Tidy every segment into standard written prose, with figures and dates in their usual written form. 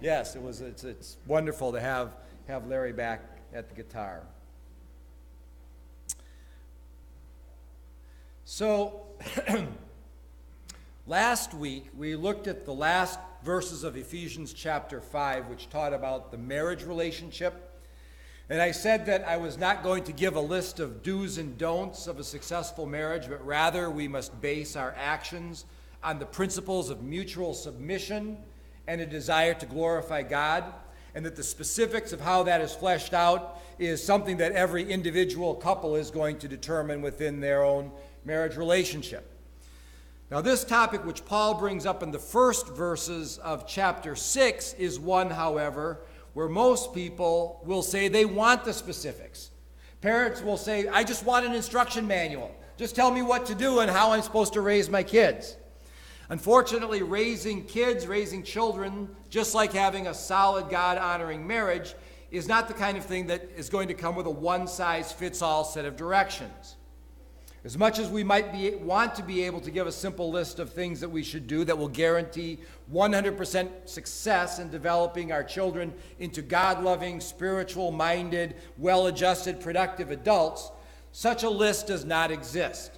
Yes, it's wonderful to have Larry back at the guitar. So, last week we looked at the last verses of Ephesians chapter 5, which taught about the marriage relationship. And I said that I was not going to give a list of do's and don'ts of a successful marriage, but rather we must base our actions on the principles of mutual submission and a desire to glorify God, and that the specifics of how that is fleshed out is something that every individual couple is going to determine within their own marriage relationship. Now, this topic, which Paul brings up in the first verses of chapter 6, is one, however, where most people will say they want the specifics. Parents will say, I just want an instruction manual. Just tell me what to do and how I'm supposed to raise my kids. Unfortunately, raising children, just like having a solid God-honoring marriage, is not the kind of thing that is going to come with a one-size-fits-all set of directions. As much as we might want to be able to give a simple list of things that we should do that will guarantee 100% success in developing our children into God-loving, spiritual-minded, well-adjusted, productive adults, such a list does not exist.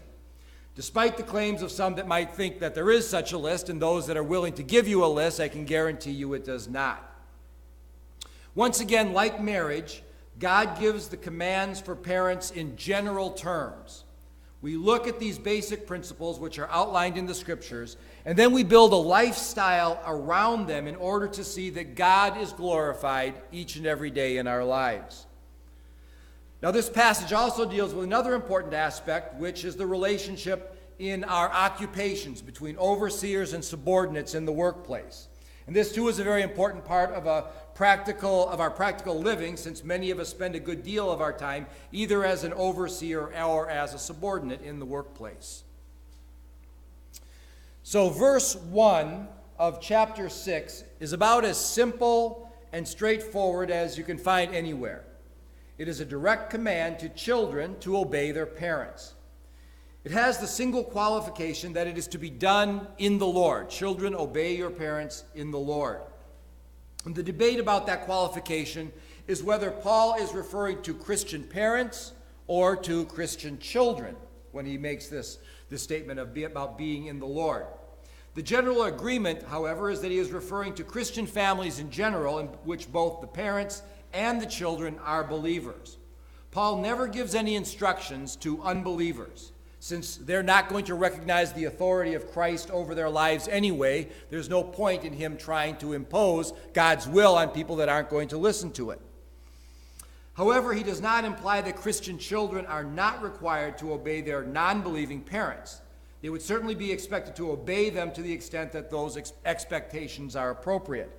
Despite the claims of some that might think that there is such a list, and those that are willing to give you a list, I can guarantee you it does not. Once again, like marriage, God gives the commands for parents in general terms. We look at these basic principles which are outlined in the scriptures, and then we build a lifestyle around them in order to see that God is glorified each and every day in our lives. Now, this passage also deals with another important aspect, which is the relationship in our occupations between overseers and subordinates in the workplace. And this, too, is a very important part of our practical living, since many of us spend a good deal of our time either as an overseer or as a subordinate in the workplace. So, verse 1 of chapter 6 is about as simple and straightforward as you can find anywhere. It is a direct command to children to obey their parents. It has the single qualification that it is to be done in the Lord. Children, obey your parents in the Lord. And the debate about that qualification is whether Paul is referring to Christian parents or to Christian children when he makes this statement about being in the Lord. The general agreement, however, is that he is referring to Christian families in general, in which both the parents and the children are believers. Paul never gives any instructions to unbelievers. Since they're not going to recognize the authority of Christ over their lives anyway, there's no point in him trying to impose God's will on people that aren't going to listen to it. However, he does not imply that Christian children are not required to obey their non-believing parents. They would certainly be expected to obey them to the extent that those expectations are appropriate.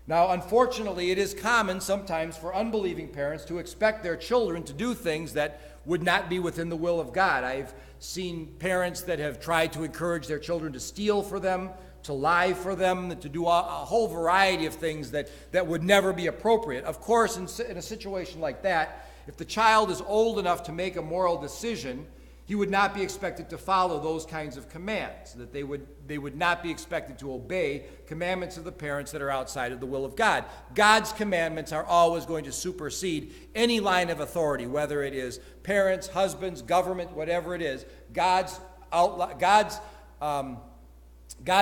Now, unfortunately, it is common sometimes for unbelieving parents to expect their children to do things that would not be within the will of God. I've seen parents that have tried to encourage their children to steal for them, to lie for them, to do a whole variety of things that would never be appropriate. Of course, in a situation like that, if the child is old enough to make a moral decision, he would not be expected to follow those kinds of commands, that they would not be expected to obey commandments of the parents that are outside of the will of God. God's commandments are always going to supersede any line of authority, whether it is parents, husbands, government, whatever it is. God's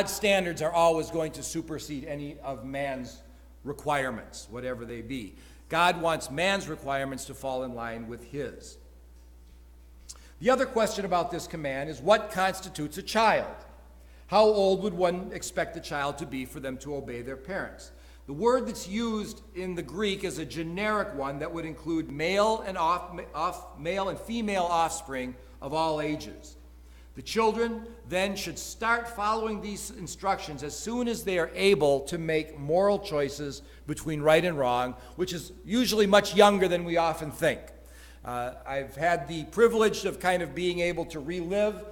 standards are always going to supersede any of man's requirements, whatever they be. God wants man's requirements to fall in line with his. The other question about this command is what constitutes a child? How old would one expect a child to be for them to obey their parents? The word that's used in the Greek is a generic one that would include male and female offspring of all ages. The children then should start following these instructions as soon as they are able to make moral choices between right and wrong, which is usually much younger than we often think. I've had the privilege of kind of being able to relive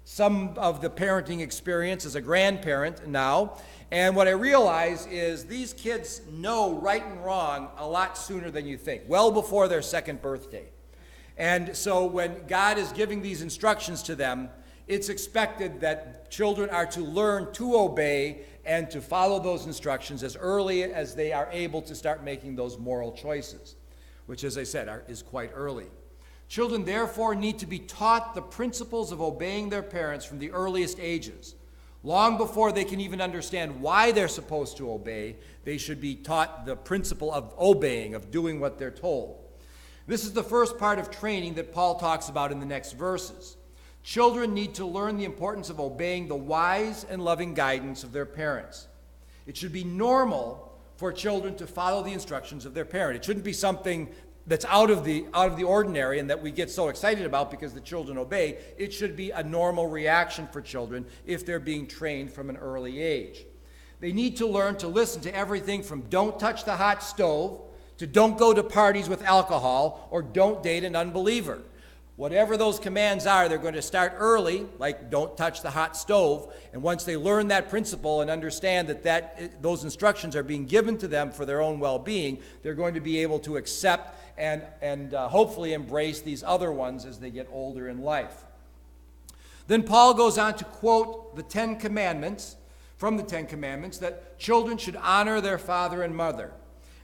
some of the parenting experience as a grandparent now, and what I realize is these kids know right and wrong a lot sooner than you think, well before their second birthday. And so when God is giving these instructions to them, it's expected that children are to learn to obey and to follow those instructions as early as they are able to start making those moral choices, which, as I said, is quite early. Children, therefore, need to be taught the principles of obeying their parents from the earliest ages. Long before they can even understand why they're supposed to obey, they should be taught the principle of obeying, of doing what they're told. This is the first part of training that Paul talks about in the next verses. Children need to learn the importance of obeying the wise and loving guidance of their parents. It should be normal for children to follow the instructions of their parent. It shouldn't be something that's out of the ordinary and that we get so excited about because the children obey. It should be a normal reaction for children if they're being trained from an early age. They need to learn to listen to everything from don't touch the hot stove to don't go to parties with alcohol or don't date an unbeliever. Whatever those commands are, they're going to start early, like don't touch the hot stove. And once they learn that principle and understand that those instructions are being given to them for their own well-being, they're going to be able to accept and hopefully embrace these other ones as they get older in life. Then Paul goes on to quote the Ten Commandments, from the Ten Commandments, that children should honor their father and mother.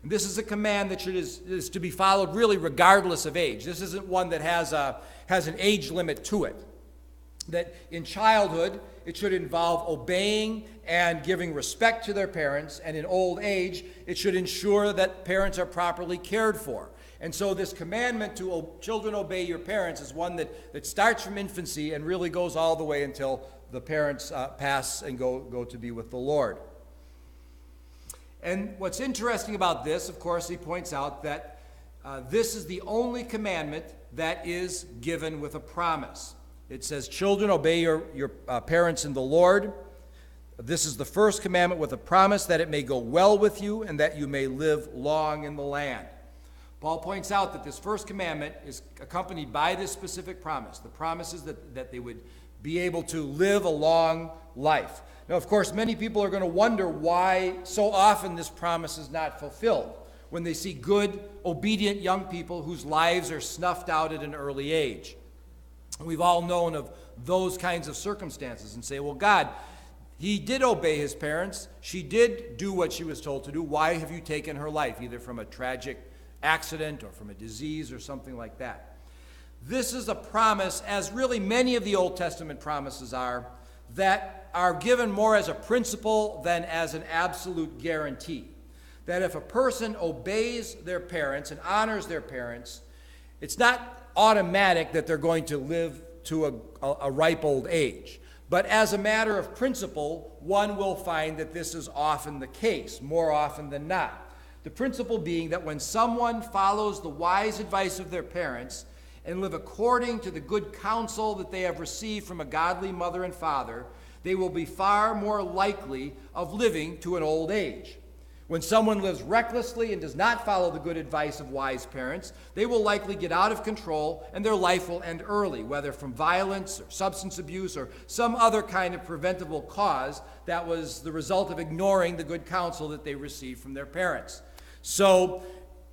And this is a command that is to be followed really regardless of age. This isn't one that has an age limit to it. That in childhood, it should involve obeying and giving respect to their parents, and in old age, it should ensure that parents are properly cared for. And so this commandment to children obey your parents is one that starts from infancy and really goes all the way until the parents pass and go to be with the Lord. And what's interesting about this, of course, he points out that this is the only commandment that is given with a promise. It says, children, obey your parents in the Lord. This is the first commandment with a promise that it may go well with you and that you may live long in the land. Paul points out that this first commandment is accompanied by this specific promise. The promise is that they would be able to live a long life. Now, of course, many people are going to wonder why so often this promise is not fulfilled when they see good, obedient young people whose lives are snuffed out at an early age. We've all known of those kinds of circumstances and say, well, God, he did obey his parents. She did do what she was told to do. Why have you taken her life, either from a tragic accident or from a disease or something like that? This is a promise, as really many of the Old Testament promises are, that are given more as a principle than as an absolute guarantee. That if a person obeys their parents and honors their parents, it's not automatic that they're going to live to a ripe old age. But as a matter of principle, one will find that this is often the case, more often than not. The principle being that when someone follows the wise advice of their parents and live according to the good counsel that they have received from a godly mother and father, they will be far more likely of living to an old age. When someone lives recklessly and does not follow the good advice of wise parents, they will likely get out of control and their life will end early, whether from violence or substance abuse or some other kind of preventable cause that was the result of ignoring the good counsel that they received from their parents. So,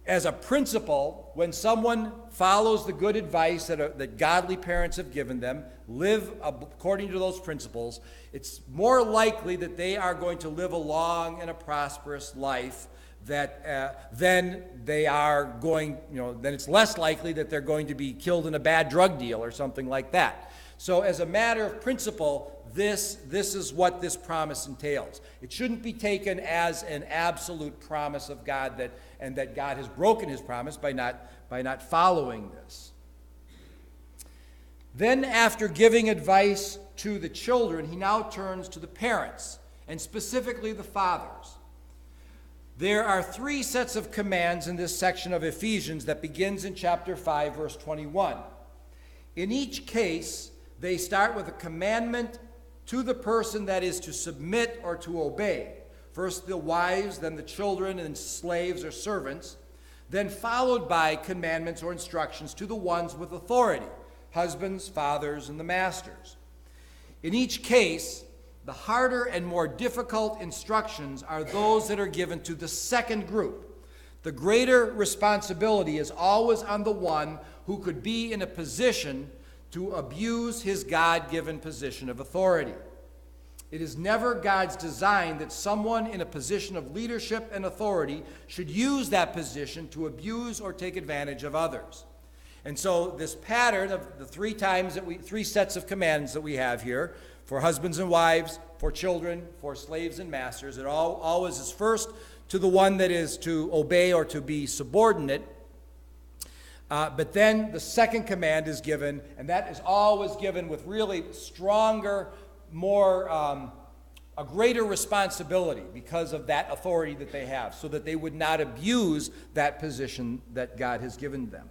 as a principle, when someone follows the good advice that godly parents have given them, live according to those principles, it's more likely that they are going to live a long and a prosperous life then it's less likely that they're going to be killed in a bad drug deal or something like that. So as a matter of principle, this is what this promise entails. It shouldn't be taken as an absolute promise of God that God has broken his promise by not following this. Then after giving advice to the children, he now turns to the parents, and specifically the fathers. There are 3 sets of commands in this section of Ephesians that begins in chapter 5, verse 21. In each case, they start with a commandment to the person that is to submit or to obey. First the wives, then the children and slaves or servants, then followed by commandments or instructions to the ones with authority, husbands, fathers, and the masters. In each case, the harder and more difficult instructions are those that are given to the second group. The greater responsibility is always on the one who could be in a position to abuse his God-given position of authority. It is never God's design that someone in a position of leadership and authority should use that position to abuse or take advantage of others. And so this pattern of the three sets of commands that we have here, for husbands and wives, for children, for slaves and masters, it always is first to the one that is to obey or to be subordinate. But then the second command is given, and that is always given with really stronger, more, a greater responsibility because of that authority that they have, so that they would not abuse that position that God has given them.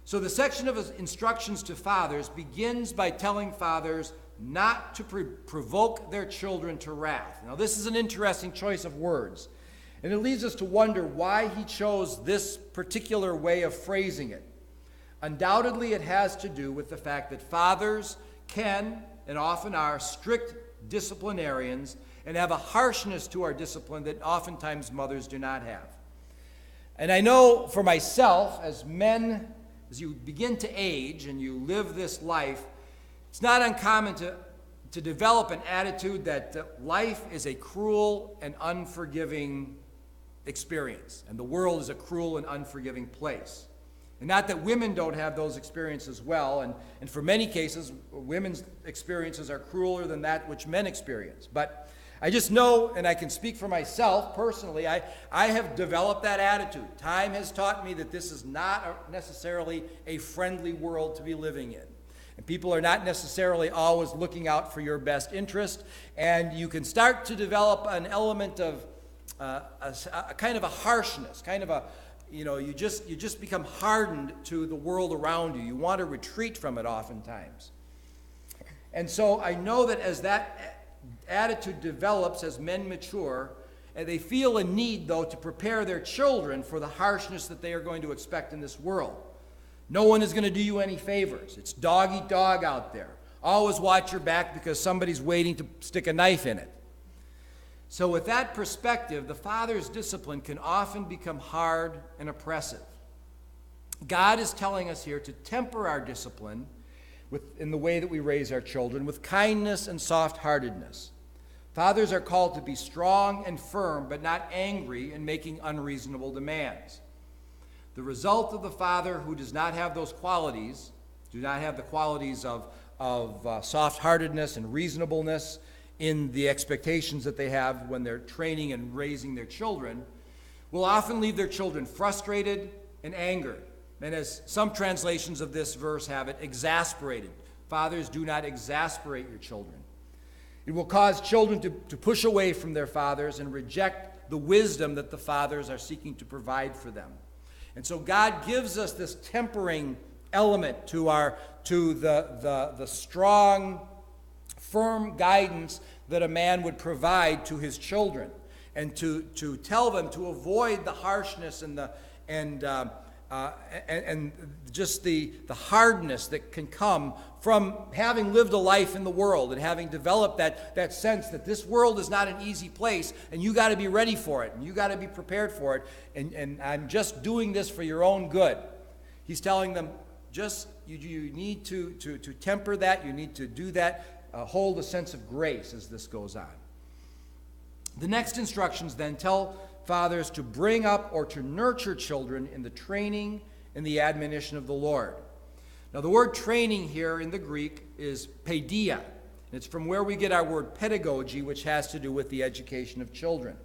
So the section of instructions to fathers begins by telling fathers not to provoke their children to wrath. Now, this is an interesting choice of words, and it leads us to wonder why he chose this particular way of phrasing it. Undoubtedly, it has to do with the fact that fathers can, and often are, strict disciplinarians and have a harshness to our discipline that oftentimes mothers do not have. And I know for myself, as men, as you begin to age and you live this life, it's not uncommon to develop an attitude that life is a cruel and unforgiving experience, and the world is a cruel and unforgiving place. And not that women don't have those experiences as well, and for many cases, women's experiences are crueler than that which men experience. But I just know, and I can speak for myself personally, I have developed that attitude. Time has taught me that this is not necessarily a friendly world to be living in. And people are not necessarily always looking out for your best interest, and you can start to develop an element of a kind of a harshness, kind of a, you just become hardened to the world around you. You want to retreat from it oftentimes. And so I know that as that attitude develops, as men mature, and they feel a need, though, to prepare their children for the harshness that they are going to expect in this world. No one is going to do you any favors. It's dog eat dog out there. Always watch your back because somebody's waiting to stick a knife in it. So with that perspective, the father's discipline can often become hard and oppressive. God is telling us here to temper our discipline in the way that we raise our children with kindness and soft-heartedness. Fathers are called to be strong and firm, but not angry and making unreasonable demands. The result of the father who does not have those qualities, do not have the qualities of soft-heartedness and reasonableness in the expectations that they have when they're training and raising their children, will often leave their children frustrated and angered. And as some translations of this verse have it, exasperated. Fathers, do not exasperate your children. It will cause children to push away from their fathers and reject the wisdom that the fathers are seeking to provide for them. And so God gives us this tempering element to the strong, firm guidance that a man would provide to his children, and to tell them to avoid the harshness and just the hardness that can come from having lived a life in the world and having developed that sense that this world is not an easy place, and you got to be ready for it, and you got to be prepared for it, and I'm just doing this for your own good. He's telling them, you need to temper that, you need to do that, hold a sense of grace as this goes on. The next instructions then tell fathers to bring up or to nurture children in the training and the admonition of the Lord. Now, the word training here in the Greek is paideia, and it's from where we get our word pedagogy, which has to do with the education of children.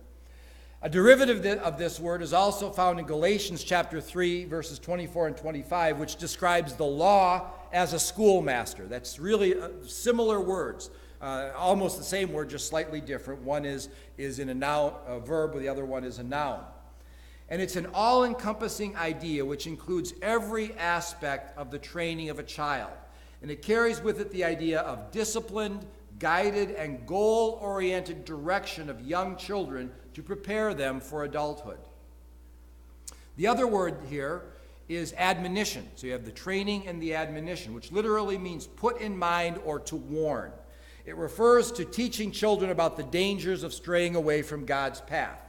A derivative of this word is also found in Galatians chapter 3, verses 24 and 25, which describes the law as a schoolmaster. That's really similar words, almost the same word, just slightly different. One is in a verb, the other one is a noun. And it's an all-encompassing idea which includes every aspect of the training of a child. And it carries with it the idea of disciplined, guided, and goal-oriented direction of young children to prepare them for adulthood. The other word here is admonition. So you have the training and the admonition, which literally means put in mind or to warn. It refers to teaching children about the dangers of straying away from God's path.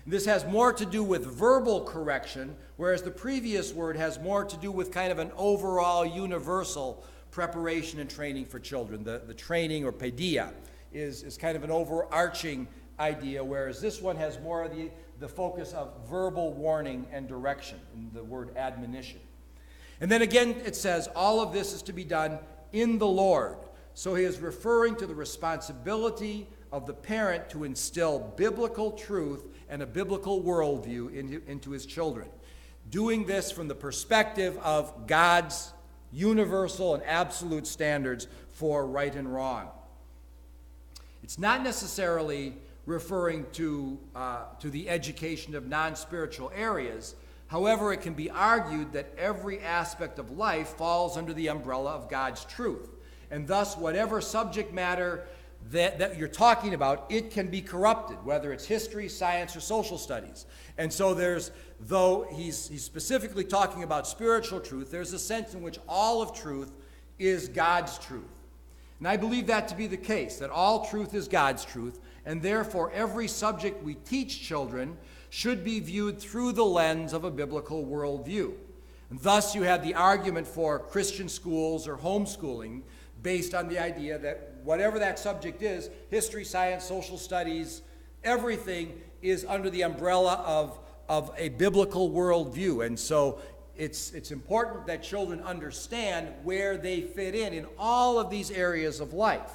This has more to do with verbal correction, whereas the previous word has more to do with kind of an overall universal preparation and training for children, the training or paideia is kind of an overarching idea, whereas this one has more of the focus of verbal warning and direction in the word admonition. And then again it says all of this is to be done in the Lord. So he is referring to the responsibility of the parent to instill biblical truth and a biblical worldview into his children. Doing this from the perspective of God's universal and absolute standards for right and wrong. It's not necessarily referring to the education of non-spiritual areas. However, it can be argued that every aspect of life falls under the umbrella of God's truth. And thus, whatever subject matter that you're talking about, it can be corrupted, whether it's history, science, or social studies. And so though he's specifically talking about spiritual truth, there's a sense in which all of truth is God's truth. And I believe that to be the case, that all truth is God's truth, and therefore every subject we teach children should be viewed through the lens of a biblical worldview. And thus you have the argument for Christian schools or homeschooling based on the idea that whatever that subject is, history, science, social studies, everything is under the umbrella of a biblical worldview. And so it's important that children understand where they fit in all of these areas of life.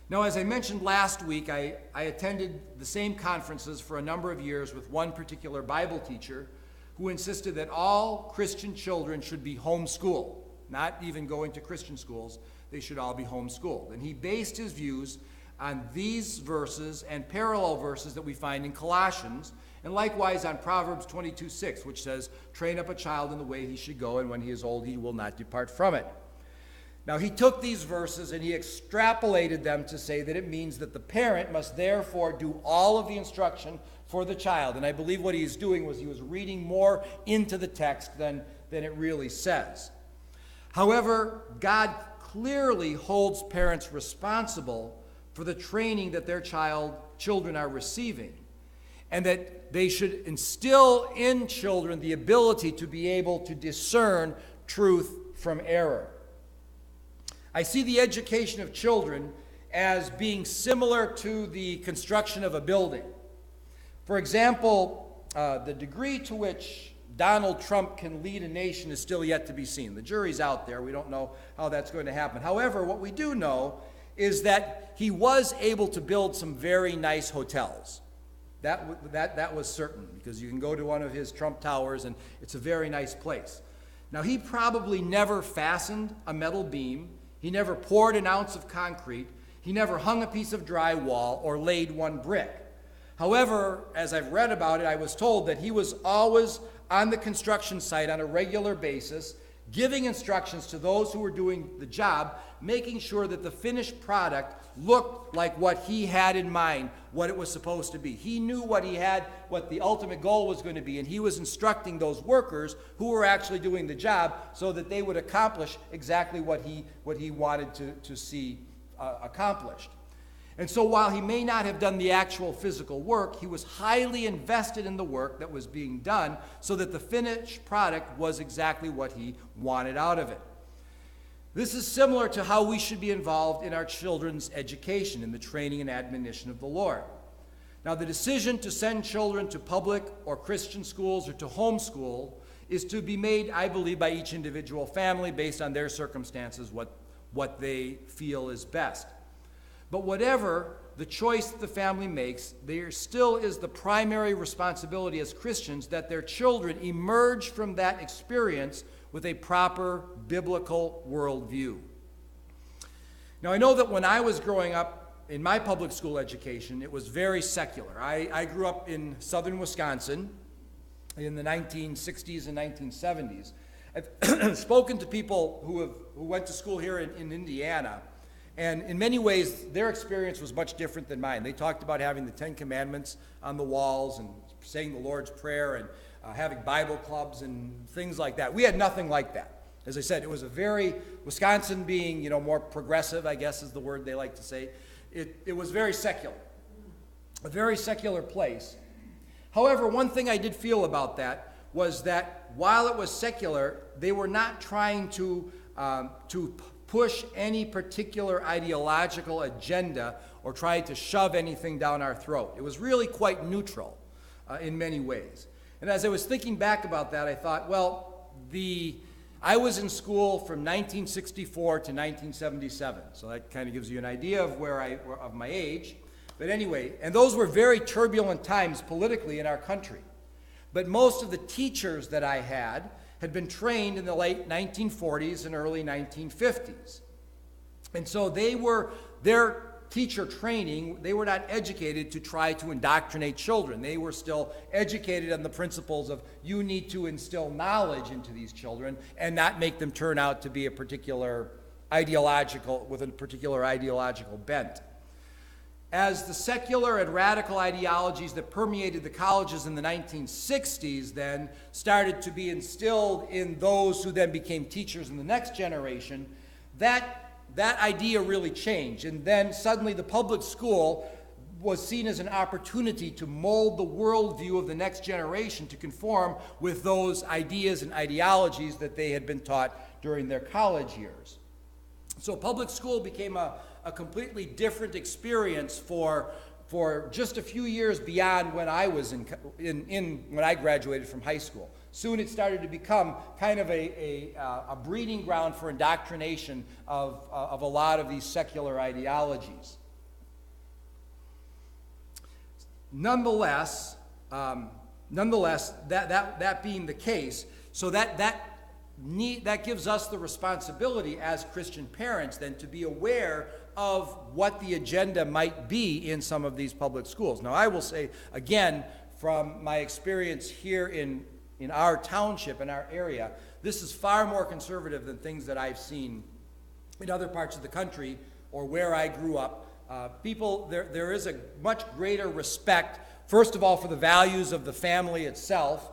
Now, as I mentioned last week, I attended the same conferences for a number of years with one particular Bible teacher who insisted that all Christian children should be homeschooled, not even going to Christian schools. They should all be homeschooled. And he based his views on these verses and parallel verses that we find in Colossians, and likewise on Proverbs 22:6, which says, "Train up a child in the way he should go, and when he is old, he will not depart from it." Now, he took these verses and he extrapolated them to say that it means that the parent must therefore do all of the instruction for the child. And I believe what he was doing was he was reading more into the text than it really says. However, God clearly holds parents responsible for the training that their children are receiving, and that they should instill in children the ability to be able to discern truth from error. I see the education of children as being similar to the construction of a building. For example, the degree to which Donald Trump can lead a nation is still yet to be seen. The jury's out there. We don't know how that's going to happen. However, what we do know is that he was able to build some very nice hotels. That was certain, because you can go to one of his Trump Towers and it's a very nice place. Now, he probably never fastened a metal beam. He never poured an ounce of concrete. He never hung a piece of drywall or laid one brick. However, as I've read about it, I was told that he was always on the construction site on a regular basis, giving instructions to those who were doing the job, making sure that the finished product looked like what he had in mind, what it was supposed to be. He knew what he had, what the ultimate goal was going to be, and he was instructing those workers who were actually doing the job so that they would accomplish exactly what he wanted to see accomplished. And so while he may not have done the actual physical work, he was highly invested in the work that was being done so that the finished product was exactly what he wanted out of it. This is similar to how we should be involved in our children's education, in the training and admonition of the Lord. Now, the decision to send children to public or Christian schools or to homeschool is to be made, I believe, by each individual family based on their circumstances, what they feel is best. But whatever the choice that the family makes, there still is the primary responsibility as Christians that their children emerge from that experience with a proper biblical worldview. Now, I know that when I was growing up in my public school education, it was very secular. I grew up in southern Wisconsin in the 1960s and 1970s. I've spoken to people who went to school here in Indiana, and in many ways, their experience was much different than mine. They talked about having the Ten Commandments on the walls and saying the Lord's Prayer and having Bible clubs and things like that. We had nothing like that. As I said, it was a very, Wisconsin being, more progressive, I guess is the word they like to say, it was very secular, a very secular place. However, one thing I did feel about that was that while it was secular, they were not trying to push any particular ideological agenda or try to shove anything down our throat. It was really quite neutral in many ways. And as I was thinking back about that, I thought, well, I was in school from 1964 to 1977, so that kind of gives you an idea of of my age. But anyway, and those were very turbulent times politically in our country. But most of the teachers that I had been trained in the late 1940s and early 1950s. And so their teacher training, they were not educated to try to indoctrinate children. They were still educated on the principles of you need to instill knowledge into these children and not make them turn out to be with a particular ideological bent. As the secular and radical ideologies that permeated the colleges in the 1960s then started to be instilled in those who then became teachers in the next generation, that idea really changed. And then suddenly the public school was seen as an opportunity to mold the worldview of the next generation to conform with those ideas and ideologies that they had been taught during their college years. So public school became a completely different experience for just a few years beyond when I was when I graduated from high school. Soon it started to become kind of a breeding ground for indoctrination of a lot of these secular ideologies. Nonetheless, that being the case, so that gives us the responsibility as Christian parents then to be aware of what the agenda might be in some of these public schools. Now, I will say, again, from my experience here in our township, in our area, this is far more conservative than things that I've seen in other parts of the country or where I grew up. There is a much greater respect, first of all, for the values of the family itself,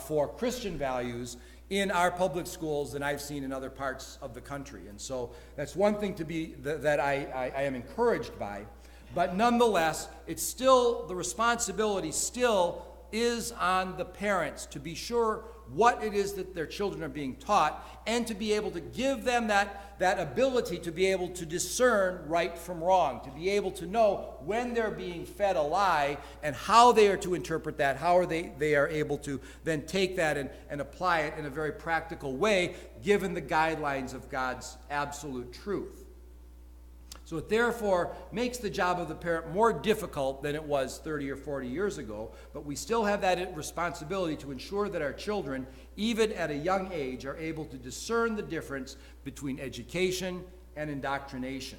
for Christian values, in our public schools than I've seen in other parts of the country. And so that's one thing that I am encouraged by. But nonetheless, it's still, the responsibility still is on the parents to be sure what it is that their children are being taught and to be able to give them that ability to be able to discern right from wrong, to be able to know when they're being fed a lie and how they are to interpret that, how they are able to then take that and apply it in a very practical way given the guidelines of God's absolute truth. So it therefore makes the job of the parent more difficult than it was 30 or 40 years ago, but we still have that responsibility to ensure that our children, even at a young age, are able to discern the difference between education and indoctrination.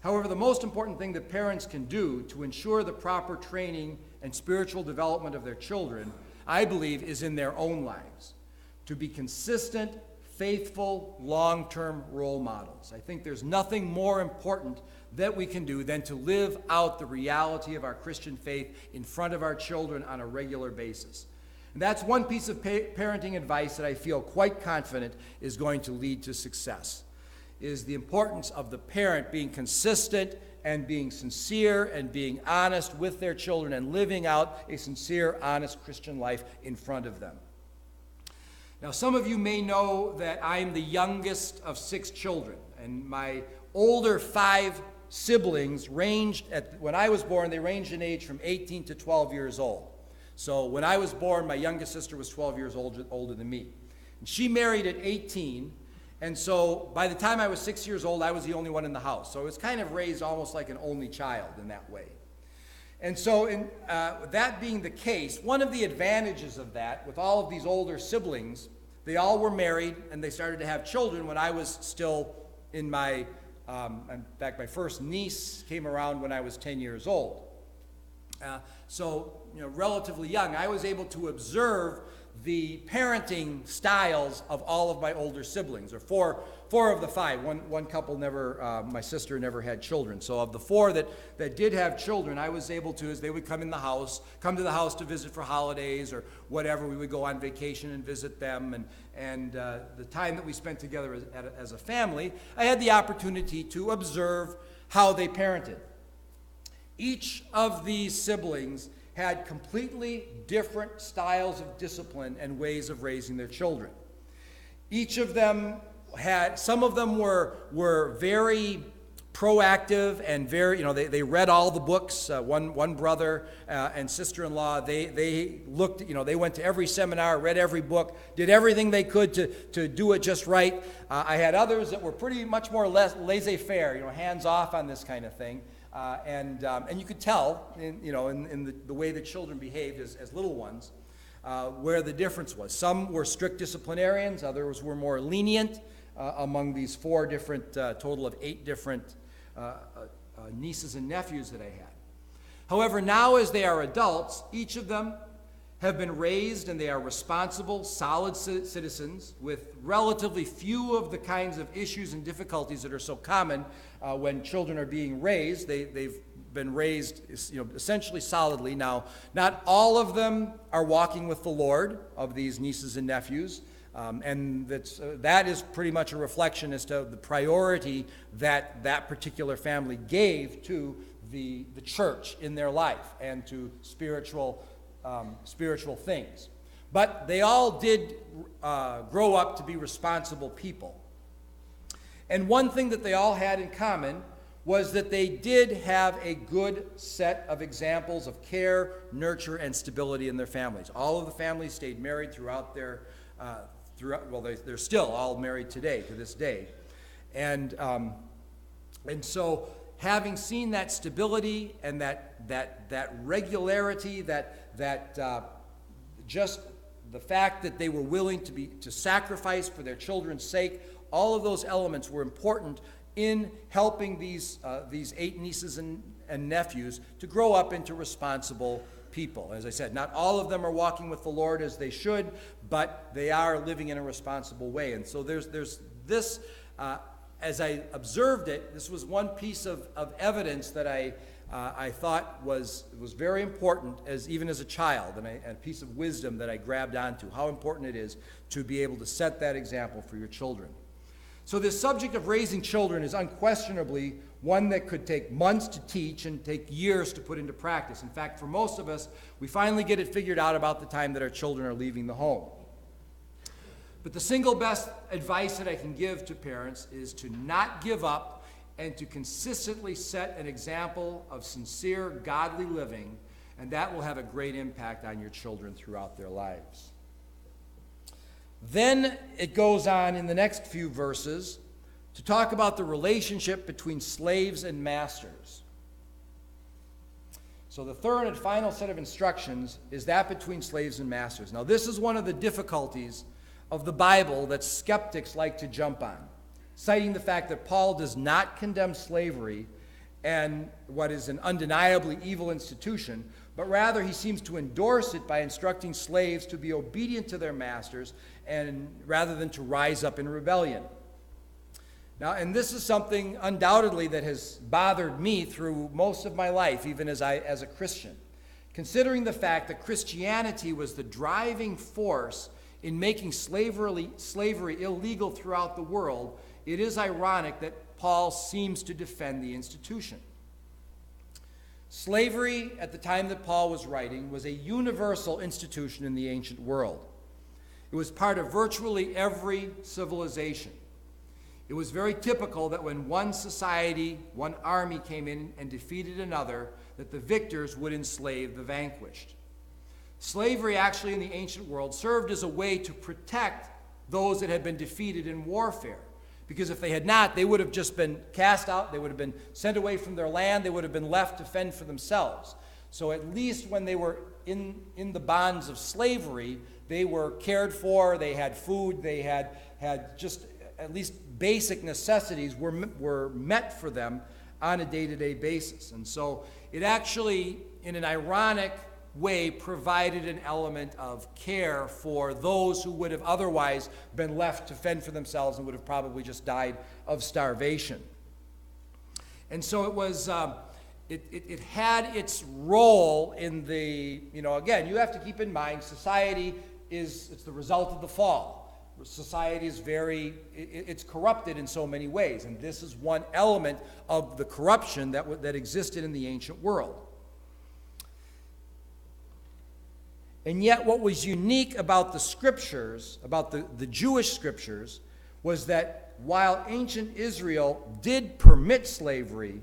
However, the most important thing that parents can do to ensure the proper training and spiritual development of their children, I believe, is in their own lives. To be consistent, faithful, long-term role models. I think there's nothing more important that we can do than to live out the reality of our Christian faith in front of our children on a regular basis. And that's one piece of parenting advice that I feel quite confident is going to lead to success, is the importance of the parent being consistent and being sincere and being honest with their children and living out a sincere, honest Christian life in front of them. Now, some of you may know that I am the youngest of 6 children, and my older 5 siblings when I was born, they ranged in age from 18 to 12 years old. So when I was born, my youngest sister was 12 years older than me. And she married at 18, and so by the time I was 6 years old, I was the only one in the house. So it was kind of raised almost like an only child in that way. And so that being the case, one of the advantages of that, with all of these older siblings, they all were married and they started to have children when I was still in my first niece came around when I was 10 years old. So relatively young, I was able to observe the parenting styles of all of my older siblings, or four of the 5. One couple my sister never had children. So of the 4 that did have children, I was able to, as they would come to the house to visit for holidays or whatever, we would go on vacation and visit them. And the time that we spent together as a family, I had the opportunity to observe how they parented. Each of these siblings had completely different styles of discipline and ways of raising their children. Each of them some of them were very proactive and very, they read all the books. One brother and sister-in-law, they looked, they went to every seminar, read every book, did everything they could to do it just right. I had others that were pretty much more laissez-faire, hands off on this kind of thing. And you could tell, in the way that children behaved as little ones, where the difference was. Some were strict disciplinarians, others were more lenient among these 4 different, total of 8 different nieces and nephews that I had. However, now as they are adults, each of them have been raised and they are responsible, solid citizens with relatively few of the kinds of issues and difficulties that are so common when children are being raised. They've been raised, essentially solidly. Now, not all of them are walking with the Lord, of these nieces and nephews. And that is pretty much a reflection as to the priority that particular family gave to the church in their life and to spiritual things. But they all did grow up to be responsible people. And one thing that they all had in common was that they did have a good set of examples of care, nurture, and stability in their families. All of the families stayed married throughout their they're still all married today, to this day. And so having seen that stability and that regularity, just the fact that they were willing to sacrifice for their children's sake, all of those elements were important in helping these 8 nieces and nephews to grow up into responsible people. As I said, not all of them are walking with the Lord as they should, but they are living in a responsible way. And so there's this, as I observed it, this was one piece of evidence that I thought was very important, even as a child, and a piece of wisdom that I grabbed onto, how important it is to be able to set that example for your children. So this subject of raising children is unquestionably one that could take months to teach and take years to put into practice. In fact, for most of us, we finally get it figured out about the time that our children are leaving the home. But the single best advice that I can give to parents is to not give up and to consistently set an example of sincere, godly living, and that will have a great impact on your children throughout their lives. Then it goes on in the next few verses to talk about the relationship between slaves and masters. So the third and final set of instructions is that between slaves and masters. Now, this is one of the difficulties of the Bible that skeptics like to jump on, citing the fact that Paul does not condemn slavery and what is an undeniably evil institution, but rather he seems to endorse it by instructing slaves to be obedient to their masters and rather than to rise up in rebellion. Now, and this is something undoubtedly that has bothered me through most of my life, even as a Christian. Considering the fact that Christianity was the driving force in making slavery illegal throughout the world, it is ironic that Paul seems to defend the institution. Slavery, at the time that Paul was writing, was a universal institution in the ancient world. It was part of virtually every civilization. It was very typical that when one society, one army came in and defeated another, that the victors would enslave the vanquished. Slavery actually in the ancient world served as a way to protect those that had been defeated in warfare. Because if they had not, they would have just been cast out, they would have been sent away from their land, they would have been left to fend for themselves. So at least when they were in the bonds of slavery, they were cared for, they had food, they had just at least basic necessities were met for them on a day-to-day basis. And so it actually, in an ironic way, provided an element of care for those who would have otherwise been left to fend for themselves and would have probably just died of starvation. And so it was, it had its role in the, again, you have to keep in mind, society it's the result of the fall. Society is it's corrupted in so many ways, and this is one element of the corruption that existed in the ancient world. And yet what was unique about the scriptures, about the Jewish scriptures, was that while ancient Israel did permit slavery,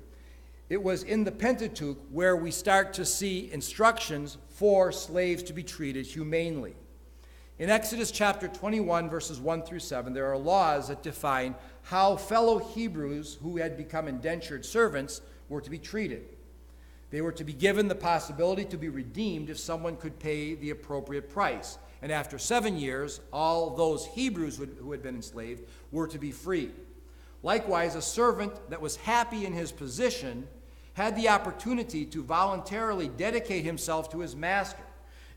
it was in the Pentateuch where we start to see instructions for slaves to be treated humanely. In Exodus chapter 21, verses 1 through 7, there are laws that define how fellow Hebrews who had become indentured servants were to be treated. They were to be given the possibility to be redeemed if someone could pay the appropriate price. And after 7 years, all those Hebrews who had been enslaved were to be freed. Likewise, a servant that was happy in his position had the opportunity to voluntarily dedicate himself to his master.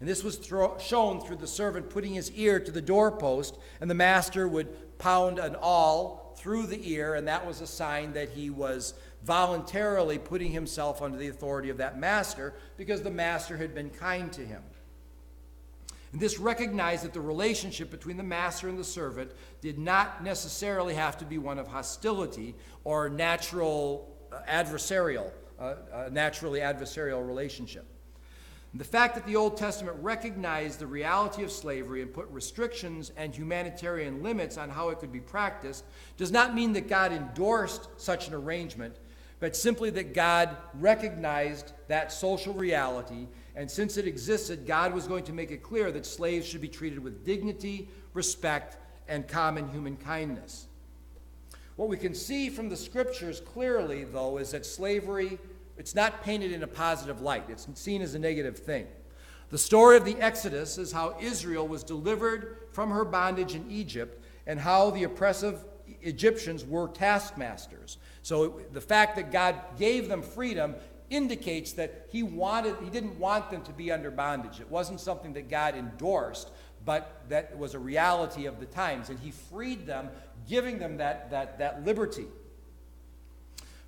And this was shown through the servant putting his ear to the doorpost, and the master would pound an awl through the ear, and that was a sign that he was voluntarily putting himself under the authority of that master because the master had been kind to him. And this recognized that the relationship between the master and the servant did not necessarily have to be one of hostility or naturally adversarial relationship. The fact that the Old Testament recognized the reality of slavery and put restrictions and humanitarian limits on how it could be practiced does not mean that God endorsed such an arrangement, but simply that God recognized that social reality, and since it existed, God was going to make it clear that slaves should be treated with dignity, respect, and common human kindness. What we can see from the scriptures clearly, though, is that slavery, it's not painted in a positive light. It's seen as a negative thing. The story of the Exodus is how Israel was delivered from her bondage in Egypt and how the oppressive Egyptians were taskmasters. So the fact that God gave them freedom indicates that he didn't want them to be under bondage. It wasn't something that God endorsed, but that was a reality of the times. And he freed them, giving them that liberty.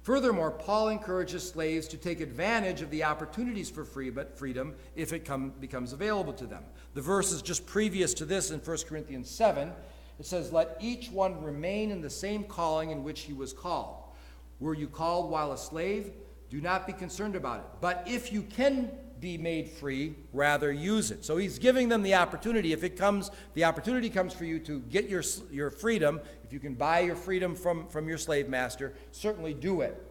Furthermore, Paul encourages slaves to take advantage of the opportunities for freedom if it becomes available to them. The verses just previous to this in 1 Corinthians 7, it says, "Let each one remain in the same calling in which he was called. Were you called while a slave? Do not be concerned about it. But if you can be made free, rather use it." So he's giving them the opportunity. If the opportunity comes for you to get your freedom, if you can buy your freedom from your slave master, certainly do it.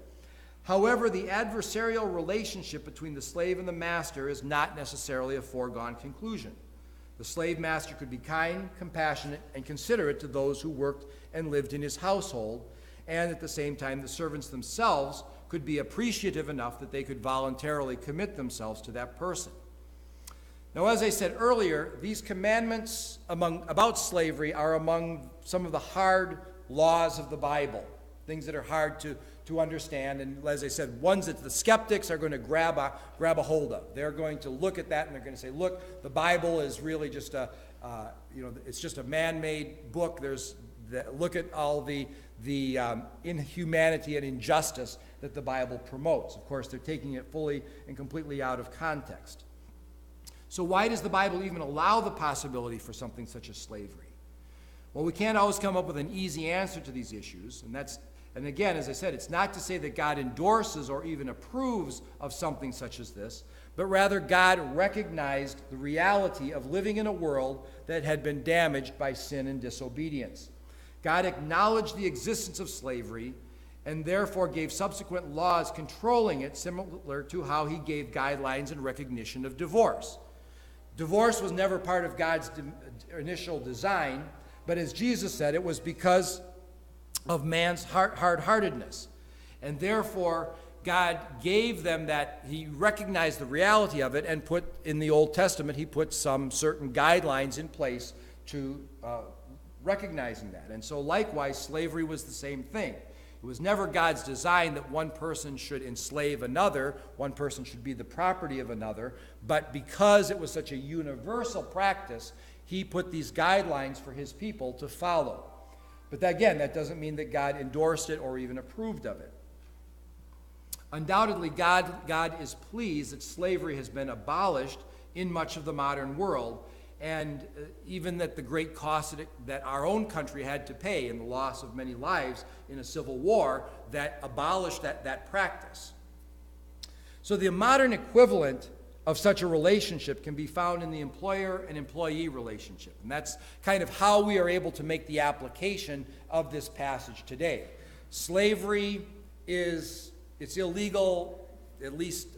However, the adversarial relationship between the slave and the master is not necessarily a foregone conclusion. The slave master could be kind, compassionate, and considerate to those who worked and lived in his household, and at the same time, the servants themselves could be appreciative enough that they could voluntarily commit themselves to that person. Now, as I said earlier, these commandments about slavery are among some of the hard laws of the Bible, things that are hard to understand, and as I said, ones that the skeptics are going to grab a hold of. They're going to look at that and they're going to say, look, the Bible is really just it's just a man-made book. Look at all the inhumanity and injustice that the Bible promotes. Of course, they're taking it fully and completely out of context. So why does the Bible even allow the possibility for something such as slavery? Well, we can't always come up with an easy answer to these issues, and again, as I said, it's not to say that God endorses or even approves of something such as this, but rather God recognized the reality of living in a world that had been damaged by sin and disobedience. God acknowledged the existence of slavery and therefore gave subsequent laws controlling it, similar to how he gave guidelines and recognition of divorce. Divorce was never part of God's initial design, but as Jesus said, it was because of man's hard-heartedness. And therefore, God gave them that. He recognized the reality of it and put, in the Old Testament, he put some certain guidelines in place to recognizing that. And so likewise, slavery was the same thing. It was never God's design that one person should enslave another, one person should be the property of another, but because it was such a universal practice, he put these guidelines for his people to follow. But again, that doesn't mean that God endorsed it or even approved of it. Undoubtedly, God is pleased that slavery has been abolished in much of the modern world, and even that the great cost that our own country had to pay in the loss of many lives in a civil war that abolished that practice. So the modern equivalent of such a relationship can be found in the employer and employee relationship. And that's kind of how we are able to make the application of this passage today. Slavery it's illegal, at least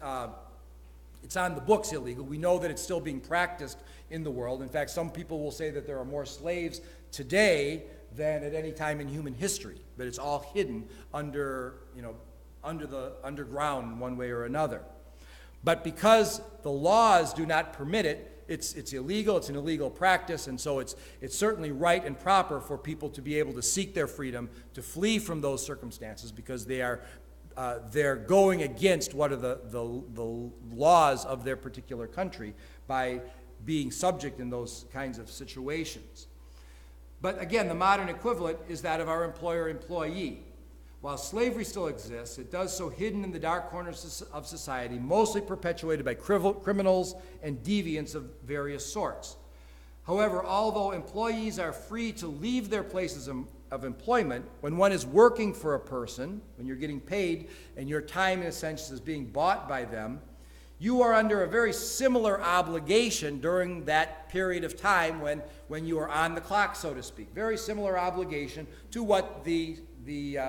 it's on the books illegal. We know that it's still being practiced in the world. In fact, some people will say that there are more slaves today than at any time in human history, but it's all hidden under the underground in one way or another. But because the laws do not permit it, it's illegal, it's an illegal practice, and so it's certainly right and proper for people to be able to seek their freedom, to flee from those circumstances, because they're going against what are the laws of their particular country by being subject in those kinds of situations. But again, the modern equivalent is that of our employer-employee. While slavery still exists, it does so hidden in the dark corners of society, mostly perpetuated by criminals and deviants of various sorts. However, although employees are free to leave their places of employment, when one is working for a person, when you're getting paid and your time in a sense is being bought by them, you are under a very similar obligation during that period of time when you are on the clock, so to speak. Very similar obligation to what the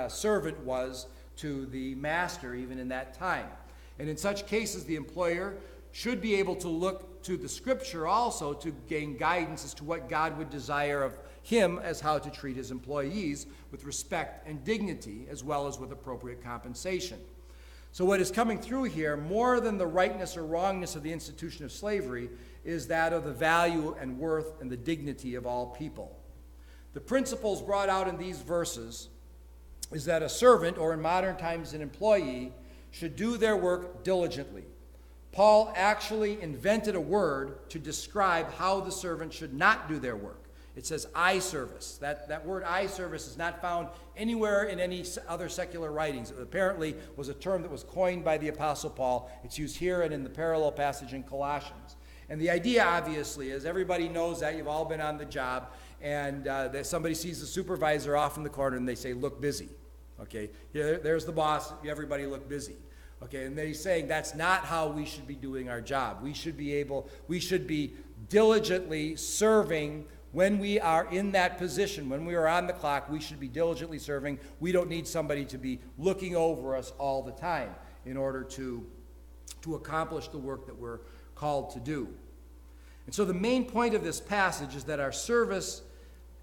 servant was to the master even in that time. And in such cases, the employer should be able to look to the scripture also to gain guidance as to what God would desire of him as how to treat his employees with respect and dignity, as well as with appropriate compensation. So what is coming through here, more than the rightness or wrongness of the institution of slavery, is that of the value and worth and the dignity of all people. The principles brought out in these verses is that a servant, or in modern times an employee, should do their work diligently. Paul actually invented a word to describe how the servant should not do their work. It says eye service. That word eye service is not found anywhere in any other secular writings. It apparently was a term that was coined by the Apostle Paul. It's used here and in the parallel passage in Colossians. And the idea, obviously, is everybody knows that. You've all been on the job, and that somebody sees the supervisor off in the corner, and they say, look busy. Okay, there's the boss. Everybody look busy. Okay, and they're saying that's not how we should be doing our job. We should be diligently serving when we are in that position. When we are on the clock, we should be diligently serving. We don't need somebody to be looking over us all the time in order to accomplish the work that we're called to do. And so the main point of this passage is that our service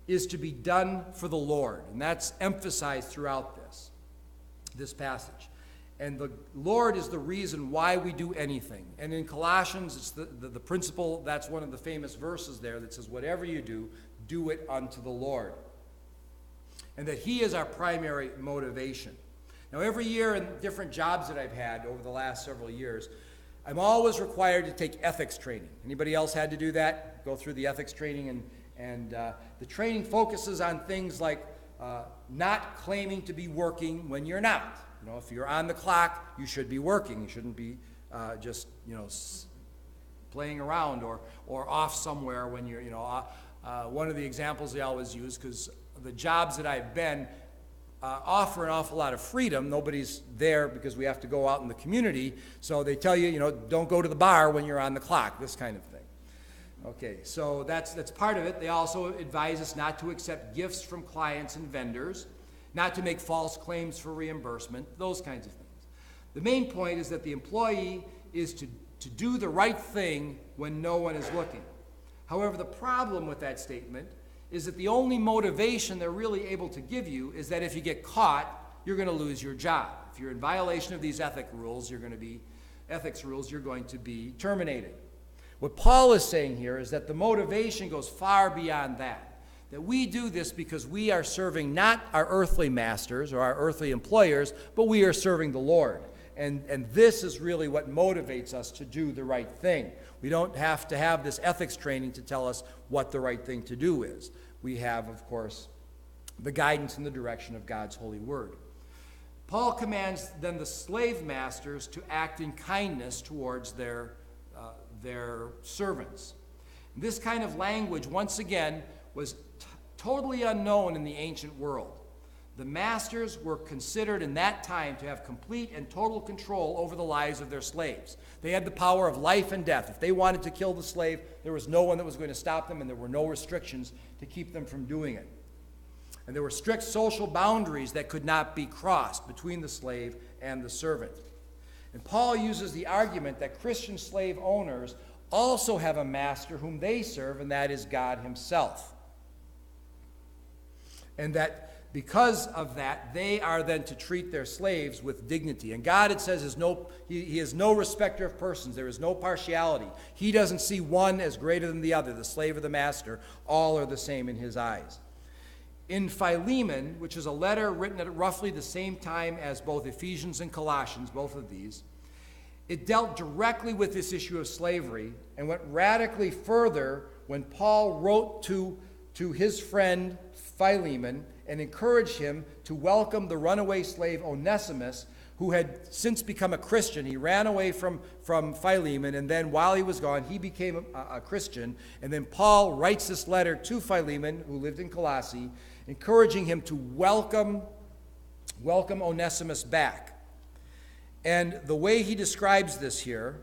is to be done for the Lord. And that's emphasized throughout this passage. And the Lord is the reason why we do anything. And in Colossians, it's the principle, that's one of the famous verses there that says, whatever you do, do it unto the Lord. And that he is our primary motivation. Now, every year in different jobs that I've had over the last several years, I'm always required to take ethics training. Anybody else had to do that? Go through the ethics training, and the training focuses on things like not claiming to be working when you're not. You know, if you're on the clock, you should be working. You shouldn't be just playing around or off somewhere when you're one of the examples they always use, because the jobs that I've been offer an awful lot of freedom. Nobody's there because we have to go out in the community, so they tell you, don't go to the bar when you're on the clock, this kind of thing. Okay, so that's part of it. They also advise us not to accept gifts from clients and vendors, not to make false claims for reimbursement, those kinds of things. The main point is that the employee is to do the right thing when no one is looking. However, the problem with that statement is that the only motivation they're really able to give you is that if you get caught, you're going to lose your job. If you're in violation of these ethics rules, you're going to be terminated. What Paul is saying here is that the motivation goes far beyond that. That we do this because we are serving not our earthly masters or our earthly employers, but we are serving the Lord. And this is really what motivates us to do the right thing. We don't have to have this ethics training to tell us what the right thing to do is. We have, of course, the guidance and the direction of God's holy word. Paul commands then the slave masters to act in kindness towards their servants. This kind of language, once again, was totally unknown in the ancient world. the masters were considered in that time to have complete and total control over the lives of their slaves. They had the power of life and death. If they wanted to kill the slave, there was no one that was going to stop them, and there were no restrictions to keep them from doing it. And there were strict social boundaries that could not be crossed between the slave and the servant. And Paul uses the argument that Christian slave owners also have a master whom they serve, and that is God himself. And that because of that, they are then to treat their slaves with dignity. And God, it says, he is no respecter of persons. There is no partiality. He doesn't see one as greater than the other, the slave or the master. All are the same in his eyes. In Philemon, which is a letter written at roughly the same time as both Ephesians and Colossians, both of these, it dealt directly with this issue of slavery and went radically further when Paul wrote to his friend Philemon and encouraged him to welcome the runaway slave Onesimus, who had since become a Christian. He ran away from Philemon, and then while he was gone, he became a Christian. And then Paul writes this letter to Philemon, who lived in Colossae, encouraging him to welcome Onesimus back. And the way he describes this here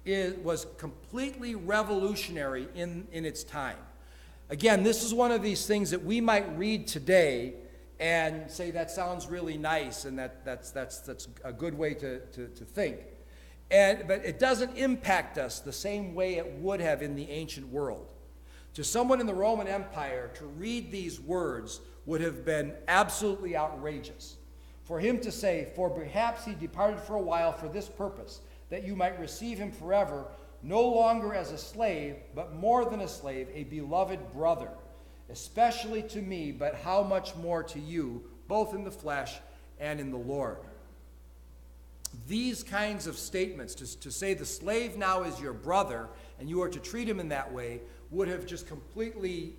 was completely revolutionary in its time. Again, this is one of these things that we might read today and say that sounds really nice, and that's a good way to think. But it doesn't impact us the same way it would have in the ancient world. To someone in the Roman Empire, to read these words would have been absolutely outrageous. For him to say, "For perhaps he departed for a while for this purpose, that you might receive him forever, no longer as a slave, but more than a slave, a beloved brother, especially to me, but how much more to you, both in the flesh and in the Lord." These kinds of statements, to say the slave now is your brother and you are to treat him in that way, would have just completely,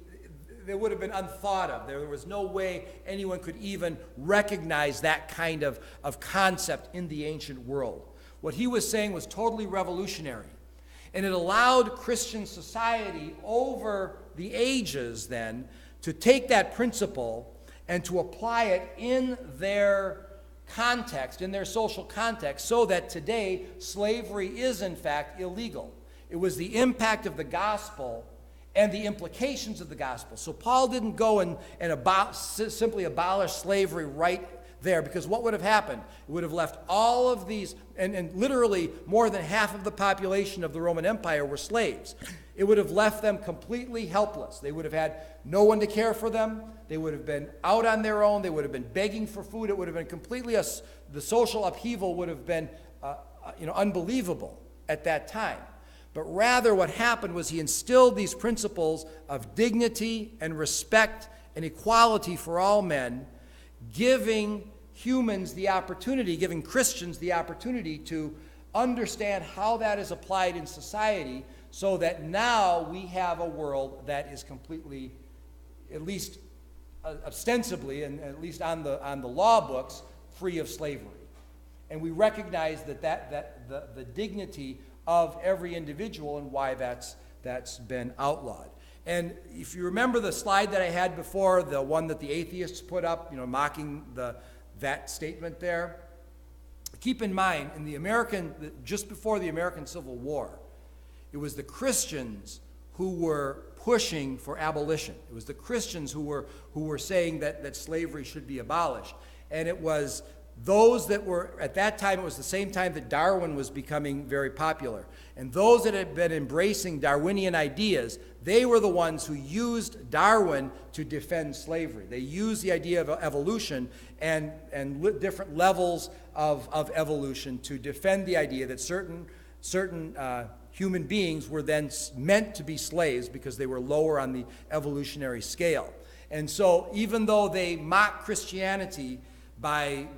they would have been unthought of. There was no way anyone could even recognize that kind of concept in the ancient world. What he was saying was totally revolutionary. And it allowed Christian society over the ages then to take that principle and to apply it in their context, in their social context, so that today slavery is in fact illegal. It was the impact of the gospel and the implications of the gospel. So Paul didn't go and simply abolish slavery right there, because what would have happened? It would have left all of these, and literally more than half of the population of the Roman Empire were slaves. It would have left them completely helpless. They would have had no one to care for them. They would have been out on their own. They would have been begging for food. It would have been completely, the social upheaval would have been unbelievable at that time. But rather what happened was he instilled these principles of dignity and respect and equality for all men, giving humans the opportunity, giving Christians the opportunity to understand how that is applied in society, so that now we have a world that is completely, at least ostensibly, and at least on the law books, free of slavery. And we recognize that the dignity of every individual and why that's been outlawed. And if you remember the slide that I had before, the one that the atheists put up, mocking that statement there, keep in mind, just before the American Civil War, it was the Christians who were pushing for abolition. It was the Christians who were saying that slavery should be abolished. And it was those that were, at that time, it was the same time that Darwin was becoming very popular. And those that had been embracing Darwinian ideas, they were the ones who used Darwin to defend slavery. They used the idea of evolution and different levels of evolution to defend the idea that certain human beings were then meant to be slaves because they were lower on the evolutionary scale. And so even though they mock Christianity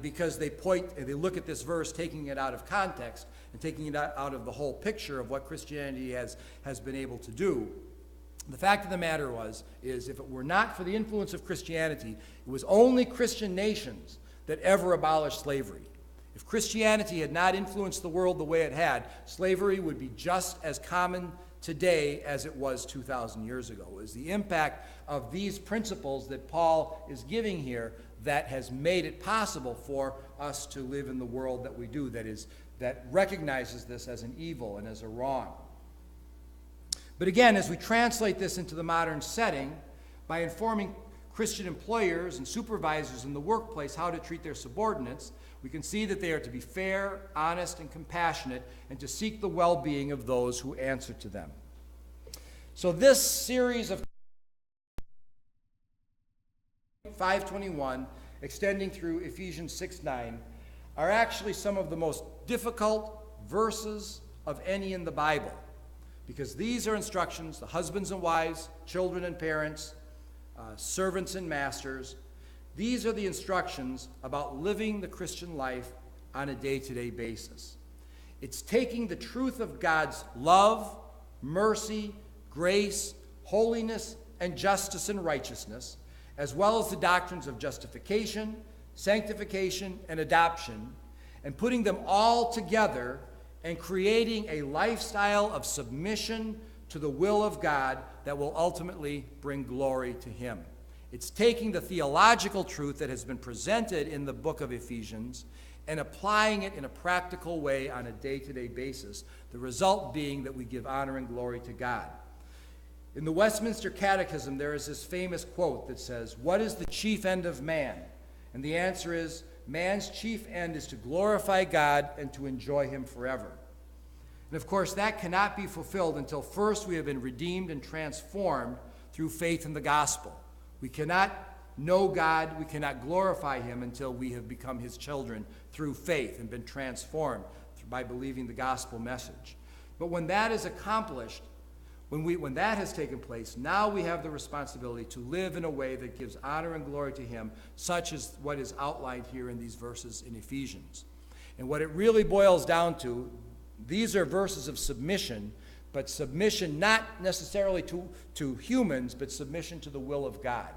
because they look at this verse, taking it out of context and taking it out of the whole picture of what Christianity has been able to do, the fact of the matter is if it were not for the influence of Christianity, it was only Christian nations that ever abolished slavery. If Christianity had not influenced the world the way it had, slavery would be just as common today as it was 2,000 years ago. It is the impact of these principles that Paul is giving here that has made it possible for us to live in the world that we do, that recognizes this as an evil and as a wrong. But again, as we translate this into the modern setting, by informing Christian employers and supervisors in the workplace how to treat their subordinates, we can see that they are to be fair, honest, and compassionate, and to seek the well-being of those who answer to them. So this series of 5:21, extending through Ephesians 6:9, are actually some of the most difficult verses of any in the Bible, because these are instructions to husbands and wives, children and parents, servants and masters. These are the instructions about living the Christian life on a day-to-day basis. It's taking the truth of God's love, mercy, grace, holiness, and justice and righteousness, as well as the doctrines of justification, sanctification, and adoption, and putting them all together and creating a lifestyle of submission to the will of God that will ultimately bring glory to Him. It's taking the theological truth that has been presented in the book of Ephesians and applying it in a practical way on a day-to-day basis, the result being that we give honor and glory to God. In the Westminster Catechism, there is this famous quote that says, "What is the chief end of man?" And the answer is, man's chief end is to glorify God and to enjoy Him forever. And of course, that cannot be fulfilled until first we have been redeemed and transformed through faith in the gospel. We cannot know God, we cannot glorify Him until we have become His children through faith and been transformed by believing the gospel message. But when that is accomplished, when that has taken place, now we have the responsibility to live in a way that gives honor and glory to Him, such as what is outlined here in these verses in Ephesians. And what it really boils down to, these are verses of submission, but submission not necessarily to humans, but submission to the will of God.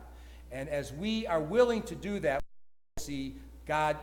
And as we are willing to do that, we see God